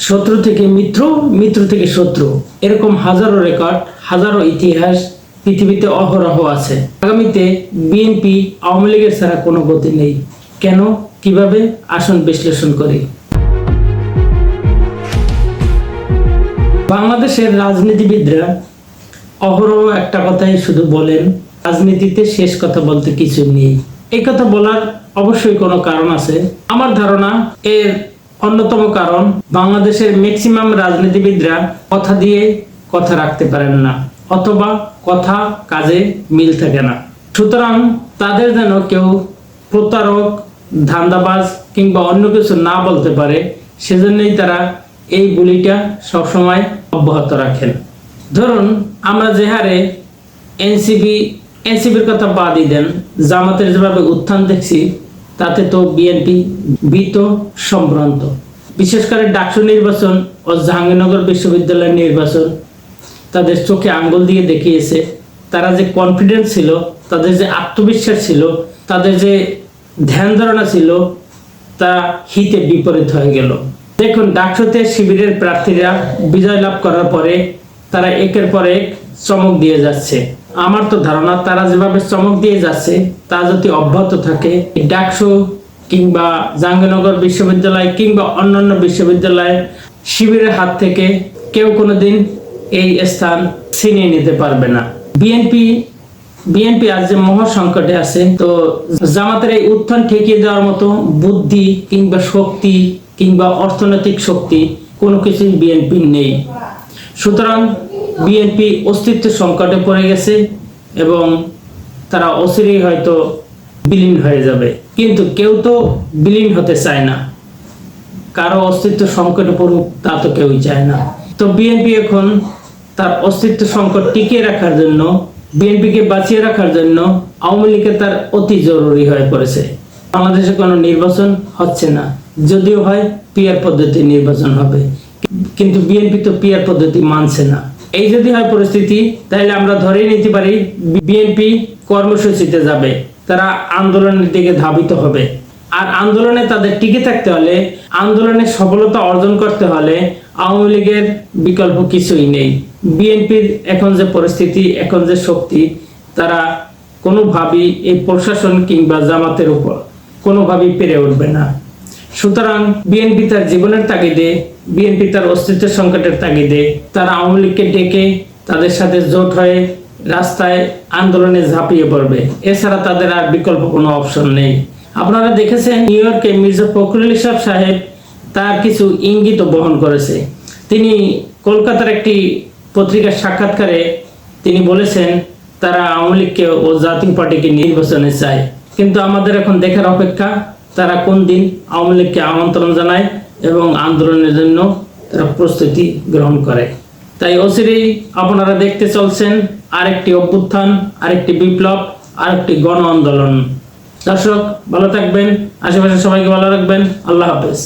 শত্রু থেকে মিত্র, মিত্র থেকে শত্রু, এরকম হাজারো রেকর্ড, হাজারো ইতিহাস পৃথিবীতে অহরহ আছে। আগামীতে বিএনপি আওয়ামী লীগের ছাড়া কোনো গতি নেই। কেন, কিভাবে, আসুন বিশ্লেষণ করি। বাংলাদেশের রাজনীতিবিদরা অহরহ একটা কথাই শুধু বলেন, রাজনীতিতে শেষ কথা বলতে কিছু নেই। এই কথা বলার অবশ্যই কোনো কারণ আছে। আমার ধারণা এর অন্যতম কারণ, বাংলাদেশের ম্যাক্সিমাম রাজনীতিবিদরা কথা দিয়ে কথা রাখতে পারেন না, অথবা কথা কাজে মিল থাকে না। সুতরাং তাদের যেন কেউ প্রতারক, ধান্দাবাজ কিংবা অন্য কিছু না বলতে পারে, সেজন্যই তারা এই বুলিটা সবসময় অব্যাহত রাখেন। ধরুন, আমরা যে হারে এনসিপির কথা বাদই দেন, জামাতের যেভাবে উত্থান দেখছি, তাতে তো বিএনপি ভীত সম্ভ্রান্ত। বিশেষ করে ডাকসু নির্বাচন ও জাহাঙ্গীরনগর বিশ্ববিদ্যালয়ের নির্বাচন তাদের চোখে আঙ্গুল দিয়ে দেখিয়েছে। তারা যে কনফিডেন্স ছিল, তাদের যে আত্মবিশ্বাস ছিল, তাদের যে ধ্যান ধারণা ছিল, তা হিতে বিপরীত হয়ে গেল। দেখুন, ডাকসুতে শিবিরের প্রার্থীরা বিজয় লাভ করার পরে তারা একের পর এক চমক দিয়ে যাচ্ছে। আমার তো ধারণা তারা যেভাবে চমক দিয়ে যাচ্ছে তা যদি অব্যাহত থাকে, ডাকসু কিংবা জাহাঙ্গীরনগর বিশ্ববিদ্যালয় কিংবা অন্যান্য বিশ্ববিদ্যালয় শিবিরের হাত থেকে কেউ কোনোদিন এই স্থান ছিনিয়ে নিতে পারবে না। বিএনপি আজ যে মহা সংকটে আছে, তো জামাতের এই উত্থান ঠেকিয়ে দেওয়ার মতো বুদ্ধি কিংবা শক্তি কিংবা অর্থনৈতিক শক্তি কোনো কিছুই বিএনপির নেই। সুতরাং বিএনপি অস্তিত্ব সংকটে পড়ে গেছে এবং তারা অচিরেই হয়তো বিলীন হয়ে যাবে। কিন্তু কেউ তো বিলীন হতে চায় না, কারো অস্তিত্ব সংকটে পড়ুক তা তো কেউই চায় না। তো বিএনপি এখন তার অস্তিত্ব সংকট টিকিয়ে রাখার জন্য, বিএনপিকে বাঁচিয়ে রাখার জন্য আওয়ামী লীগের তার অতি জরুরি হয়ে পড়েছে। বাংলাদেশে কোনো নির্বাচন হচ্ছে না, যদিও হয় পিআর পদ্ধতির নির্বাচন হবে, কিন্তু বিএনপি তো পিআর পদ্ধতি মানছে না। এই যদি হয় পরিস্থিতি, তাহলে আমরা ধরেই নিতে পারি বিএনপি কর্মসূচিতে যাবে, তারা আন্দোলনের দিকে ধাবিত হবে। আর আন্দোলনে তাদের টিকে থাকতে হলে, আন্দোলনে সফলতা অর্জন করতে হলে আওয়ামী লীগের বিকল্প কিছুই নেই। বিএনপির এখন যে পরিস্থিতি, এখন যে শক্তি, তারা কোনোভাবেই এই প্রশাসন কিংবা জামাতের উপর কোনোভাবেই পেরে উঠবে না। সুতরাং বিএনপি তার জীবনের তাগিদে, বিএনপি তার অস্তিত্ব সংকটের তাগিদে তারা আওয়ামী লীগকে ডেকে তাদের সাথে জোট হয়ে রাস্তায় আন্দোলনে ঝাঁপিয়ে পড়বে। এছাড়া তাদের আর বিকল্প কোনো অপশন নেই। আপনারা দেখেছেন, নিউ ইয়র্কে মির্জা ফখরুল ইসলাম সাহেব তার কিছু ইঙ্গিত বহন করেছে। তিনি কলকাতার একটি পত্রিকার সাক্ষাৎকারে তিনি বলেছেন তারা আওয়ামী লীগকে ও জাতীয় পার্টিকে নির্বাচনে চায়। কিন্তু আমাদের এখন দেখার অপেক্ষা তারা কোন দিন আওয়ামী লীগকে আমন্ত্রণ জানায় এবং আন্দোলনের জন্য তারা প্রস্তুতি গ্রহণ করে। তাই অচিরেই আপনারা দেখতে চলছেন আরেকটি অভ্যুত্থান, আরেকটি বিপ্লব, আরেকটি গণ আন্দোলন। দর্শক, ভালো থাকবেন, আশেপাশে সবাইকে ভালো রাখবেন। আল্লাহ হাফেজ।